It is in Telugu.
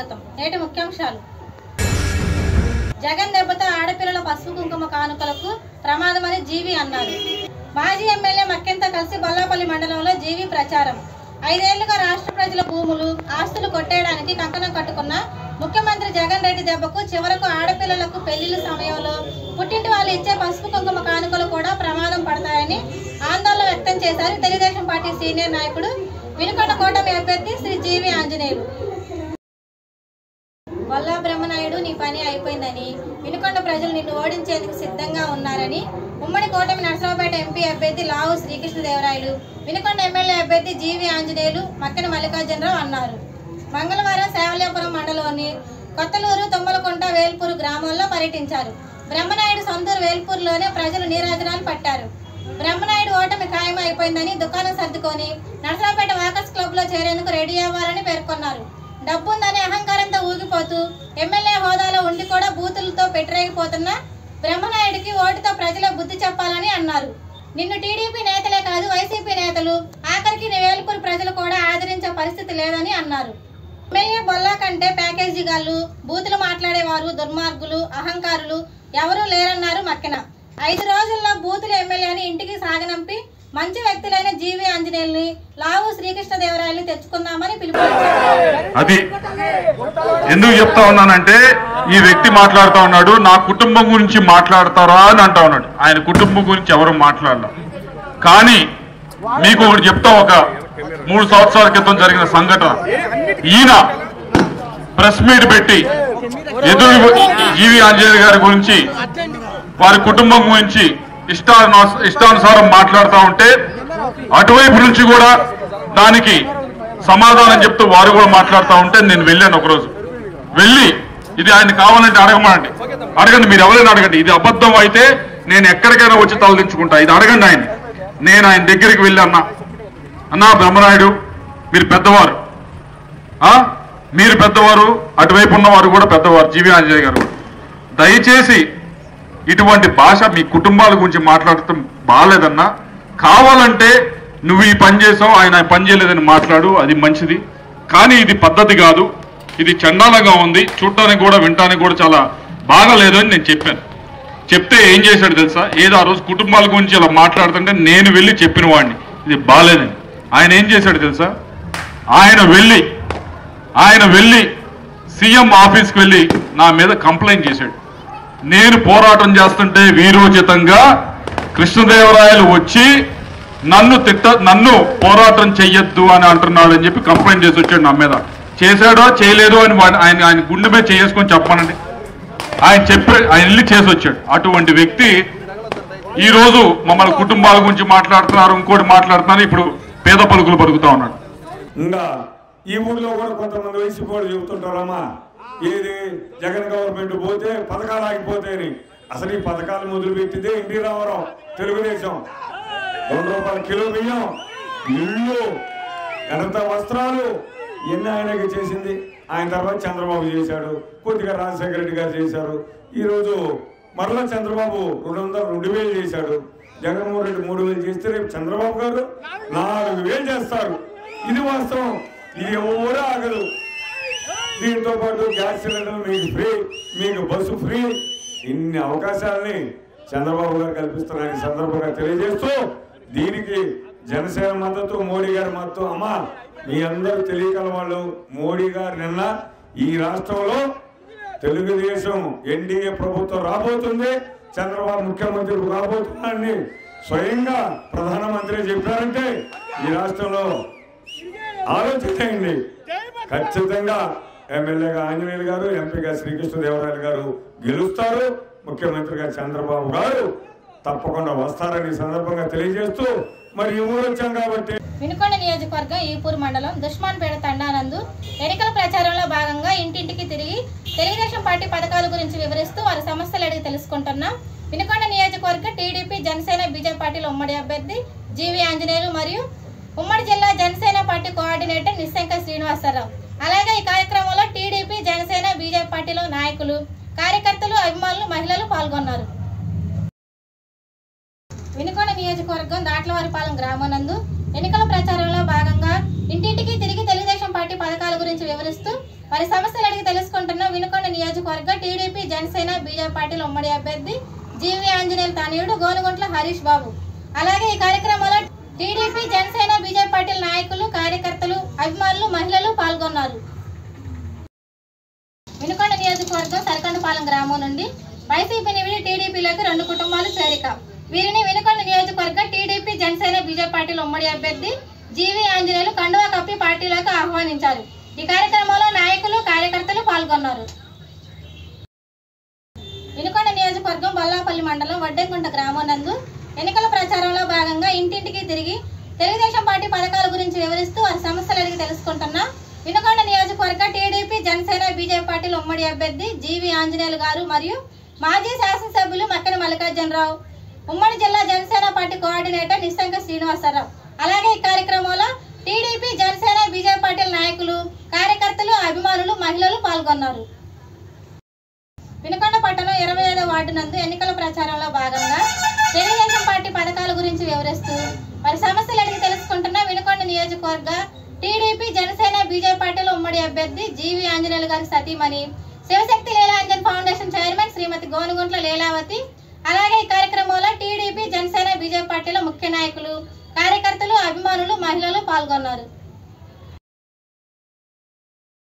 స్వాగతం. నేటి ముఖ్యాంశాలు. జగన్ దెబ్బతో ఆడపిల్లల పసుపు కుంకుమ కానుకలకు ప్రమాదమని జీవి అన్నారు. మాజీ ఎమ్మెల్యే మక్కెంతో కలిసి బొల్లాపల్లి మండలంలో జీవి ప్రచారం. 5 ఏళ్లుగా రాష్ట్ర ప్రజల భూములు ఆస్తులు కొట్టేయడానికి కంకణం కట్టుకున్న ముఖ్యమంత్రి జగన్ రెడ్డి దెబ్బకు చివరకు ఆడపిల్లలకు పెళ్లిళ్ల సమయంలో పుట్టింటి వాళ్ళు ఇచ్చే పసుపు కుంకుమ కానుకలు కూడా ప్రమాదం పడతాయని ఆందోళన వ్యక్తం చేశారు తెలుగుదేశం పార్టీ సీనియర్ నాయకుడు వినుకొండ కూటమి అభ్యర్థి శ్రీ జీవి ఆంజనేయులు. వల్లా బ్రహ్మనాయుడు, నీ పని అయిపోయిందని, వినుకొండ ప్రజలు నిన్ను ఓడించేందుకు సిద్ధంగా ఉన్నారని ఉమ్మడి కూటమి నర్సరావుపేట ఎంపీ అభ్యర్థి లావు శ్రీకృష్ణదేవరాయలు, వినుకొండ ఎమ్మెల్యే అభ్యర్థి జీవి ఆంజనేయులు, మక్కెన మల్లికార్జునరావు అన్నారు. మంగళవారం సేవల్యాపురం మండలంలోని కొత్తలూరు, తుమ్మలకుంట, వేల్పూరు గ్రామాల్లో పర్యటించారు. బ్రహ్మనాయుడు సొంతూరు వేల్పూరులోనే ప్రజలు నీరాజనాలు పట్టారు. బ్రహ్మనాయుడు ఓటమి ఖాయం అయిపోయిందని, దుకాణం సర్దుకొని నర్సరావుపేట వాకర్స్ క్లబ్ లో చేరేందుకు రెడీ అవ్వాలని పేర్కొన్నారు. డబ్బుందని అహంకారంతో ఊగిపోతూ ఎమ్మెల్యే హోదాలో ఉండి కూడా బూతులతో పెట్టరేగిపోతున్న బ్రహ్మనాయుడికి ఓటుతో ప్రజల బుద్ధి చెప్పాలని అన్నారు. నిన్ను టీడీపీ నేతలే కాదు, వైసీపీ నేతలు, ఆఖరికి వేల్పూరు ప్రజలు కూడా ఆదరించే పరిస్థితి లేదని అన్నారు. ఎమ్మెల్యే బొల్లా కంటే ప్యాకేజీ గాళ్ళు, బూతులు మాట్లాడేవారు, దుర్మార్గులు, అహంకారులు ఎవరూ లేరన్నారు మక్కెన. 5 రోజుల్లో బూతులు ఎమ్మెల్యేని ఇంటికి సాగనంపి మంచి వ్యక్తులైన జీవి ఆంజనేయుల్ని, లావు శ్రీకృష్ణదేవరాయలు తెచ్చుకుందామని పిలుపునిచ్చారు. అది ఎందుకు చెప్తా ఉన్నానంటే, ఈ వ్యక్తి మాట్లాడుతా ఉన్నాడు, నా కుటుంబం గురించి మాట్లాడతారా అని అంటా ఉన్నాడు. ఆయన కుటుంబం గురించి ఎవరు మాట్లాడాల. కానీ మీకు ఒకటి చెప్తా, ఒక 3 సంవత్సరాల క్రితం జరిగిన సంఘటన. ఈయన ప్రెస్ మీట్ పెట్టి జీవి ఆంజనేయులు గారి గురించి, వారి కుటుంబం గురించి ఇష్టానుసారం మాట్లాడుతూ ఉంటే, అటువైపు నుంచి కూడా దానికి సమాధానం చెప్తూ వారు కూడా మాట్లాడుతూ ఉంటే నేను వెళ్ళాను. ఒకరోజు వెళ్ళి, ఇది ఆయన కావాలంటే అడగండి, మీరు ఎవరైనా అడగండి, ఇది అబద్ధం అయితే నేను ఎక్కడికైనా వచ్చి తలదించుకుంటా, ఇది అడగండి ఆయన. నేను ఆయన దగ్గరికి వెళ్ళి అన్నా బ్రహ్మనాయుడు, మీరు పెద్దవారు, అటువైపు ఉన్నవారు కూడా పెద్దవారు, జీవి ఆంజనేయ గారు, దయచేసి ఇటువంటి భాష మీ కుటుంబాల గురించి మాట్లాడటం బాగాలేదన్నా. కావాలంటే నువ్వు ఈ పని చేసావు, ఆయన పని చేయలేదని మాట్లాడు, అది మంచిది. కానీ ఇది పద్ధతి కాదు, ఇది చండాలంగా ఉంది, చూడటానికి కూడా వినటానికి కూడా చాలా బాగాలేదు అని నేను చెప్పాను. చెప్తే ఏం చేశాడు తెలుసా? ఏదో ఆ రోజు కుటుంబాల గురించి అలా మాట్లాడుతుంటే నేను వెళ్ళి చెప్పిన వాడిని ఇది బాగాలేదని. ఆయన ఏం చేశాడు తెలుసా? ఆయన వెళ్ళి సీఎం ఆఫీస్కి వెళ్ళి నా మీద కంప్లైంట్ చేశాడు. నేను పోరాటం చేస్తుంటే వీరోచితంగా కృష్ణదేవరాయలు వచ్చి నన్ను పోరాటం చెయ్యొద్దు అని అంటున్నాడు అని చెప్పి కంప్లైంట్ చేసి వచ్చాడు నా మీద. చేశాడో చేయలేదో అని ఆయన గుండె మీద చేసుకొని చెప్పానండి. ఆయన వెళ్ళి చేసి వచ్చాడు. అటువంటి వ్యక్తి ఈరోజు మమ్మల్ని కుటుంబాల గురించి మాట్లాడుతున్నారు, ఇంకోటి మాట్లాడుతున్నారు, ఇప్పుడు పేద పలుకులు పలుకుతా ఉన్నాడు. ఇంకా ఈ ఊళ్ళో కూడా కొంతమంది వయసు కూడా చెబుతుంటారమ్మా, ఏది జగన్ గవర్నమెంట్ పోతే పథకాలు ఆగిపోతాయని. అసలు ఈ పథకాలు మొదలుపెట్టిందే ఎన్టీ రామారావు, తెలుగుదేశం. 2 రూపాయల కిలో బియ్యం, ఇళ్ళు, ఎంత వస్త్రాలు, ఎన్ని ఆయనకి చేసింది. ఆయన తర్వాత చంద్రబాబు చేశాడు, కొద్దిగా రాజశేఖర రెడ్డి గారు చేశారు. ఈరోజు మరలా చంద్రబాబు 2,000 చేశాడు. జగన్మోహన్ రెడ్డి 3,000 చేస్తే రేపు చంద్రబాబు గారు 4,000 చేస్తారు. ఇది వాస్తవం, ఇది ఎవరూ ఆగదు. దీంతో పాటు గ్యాస్ సిలిండర్ మీకు ఫ్రీ, మీకు బస్సు ఫ్రీ, ఇన్ని అవకాశాలని చంద్రబాబు గారు కల్పిస్తున్నారని సందర్భంగా తెలియజేస్తూ, దీనికి జనసేన మద్దతు, మోడీ గారి మద్దతు. అమ్మా, మీ అందరూ తెలియగల వాళ్ళు, మోడీ గారు నిన్న ఈ రాష్ట్రంలో తెలుగుదేశం ఎన్డీఏ ప్రభుత్వం రాబోతుంది, చంద్రబాబు ముఖ్యమంత్రి రాబోతున్నారని స్వయంగా ప్రధానమంత్రి చెప్పారంటే ఈ రాష్ట్రంలో ఆలోచించండి. ఖచ్చితంగా ఎమ్మెల్యేగా ఆంజనేయులు గారు, ఎంపీగా శ్రీకృష్ణదేవరాయలు గారు గెలుస్తారు. ముఖ్యమంత్రిగా చంద్రబాబు గారు తప్పకుండా వస్తారని సందర్భంగా తెలియజేస్తూ, మరి ఈ ఊరు వచ్చాం కాబట్టి. వినుకొండ నియోజకవర్గం ఈపూర్ మండలం దుష్మాన్పేట తండానందు ఎన్నికల ప్రచారంలో భాగంగా ఇంటింటికి తిరిగి తెలుగుదేశం పార్టీ పథకాల గురించి వివరిస్తూ వారి సమస్యలు అడిగి తెలుసుకుంటున్నాం. వినుకొండ నియోజకవర్గ టీడీపీ, జనసేన, బీజేపీ పార్టీల ఉమ్మడి అభ్యర్థి జీవి ఆంజనేయులు మరియు ఉమ్మడి జిల్లా జనసేన పార్టీ కోఆర్డినేటర్ నిశంక శ్రీనివాసరావు. అలాగే ఈ కార్యక్రమంలో టీడీపీ, జనసేన, బీజేపీ పార్టీలో నాయకులు, కార్యకర్తలు, అభిమానులు, మహిళలు పాల్గొన్నారు. వినుకొండ నియోజకవర్గం దాట్లవారిపాలెం గ్రామనందు ఎన్నికల ప్రచారంలో భాగంగా ఇంటింటికి తిరిగి తెలుగుదేశం పార్టీ పథకాల గురించి వివరిస్తూ వారి సమస్యలు అడిగి తెలుసుకుంటున్న వినుకొండ నియోజకవర్గ టీడీపీ జనసేన బీజేపీ పార్టీల ఉమ్మడి అభ్యర్థి జీవి ఆంజనేయులు తనయుడు గోనుగుంట్ల హరీష్ బాబు. అలాగే ఈ కార్యక్రమంలో టీడీపీ జనసేన బీజేపీ పార్టీల నాయకులు, కార్యకర్తలు, అభిమానులు, మహిళలు పాల్గొన్నారు. వినుకొండ నియోజకవర్గం సరకండపాలెం గ్రామం నుండి వైసీపీని విడి టీడీపీలోకి 2 కుటుంబాలు చేరిక. వీరిని వినుకొండ నియోజకవర్గ టీడీపీ జనసేన బీజేపీ పార్టీల ఉమ్మడి అభ్యర్థి జీవి ఆంజనేయులు కండువా కప్పి పార్టీలోకి ఆహ్వానించారు. ఈ కార్యక్రమంలో నాయకులు, కార్యకర్తలు పాల్గొన్నారు. వినుకొండ నియోజకవర్గం బొల్లాపల్లి మండలం వడ్డెంకుంట గ్రామం నందు ఎన్నికల ప్రచారంలో భాగంగా ఇంటింటికి తిరిగి తెలుగుదేశం పార్టీ పథకాల గురించి వివరిస్తూ వారి సమస్యలు అడిగి తెలుసుకుంటున్న వినుకొండ నియోజకవర్గ టీడీపీ జనసేన బీజేపీ పార్టీల ఉమ్మడి అభ్యర్థి జీవి ఆంజనేయులు గారు మరియు మాజీ శాసనసభ్యులు మక్కన మల్లికార్జునరావు, ఉమ్మడి జిల్లా జనసేన పార్టీ కోఆర్డినేటర్ నిస్సంక శ్రీనివాసరావు. అలాగే ఈ కార్యక్రమంలో టీడీపీ జనసేన బీజేపీ పార్టీల నాయకులు, కార్యకర్తలు, అభిమానులు, మహిళలు పాల్గొన్నారు. వినుకొండ పట్టణం 25వ వార్డు నందు ఎన్నికల ప్రచారంలో భాగంగా తెలుగుదేశం పార్టీ పథకాల గురించి వివరిస్తూ వారి సమస్యలు అడిగి తెలుసుకుంటున్న వినుకొండ నియోజకవర్గ టీడీపీ జనసేన బీజేపీ పార్టీల ఉమ్మడి అభ్యర్థి జీవి ఆంజనేయులు గారి సతీమణి శివశక్తి లీలాంజన్ ఫౌండేషన్ చైర్మన్ శ్రీమతి గోనుగుంట్ల లీలావతి. అలాగే ఈ కార్యక్రమంలో టీడీపీ జనసేన బీజేపీ పార్టీల ముఖ్య నాయకులు, కార్యకర్తలు, అభిమానులు, మహిళలు పాల్గొన్నారు.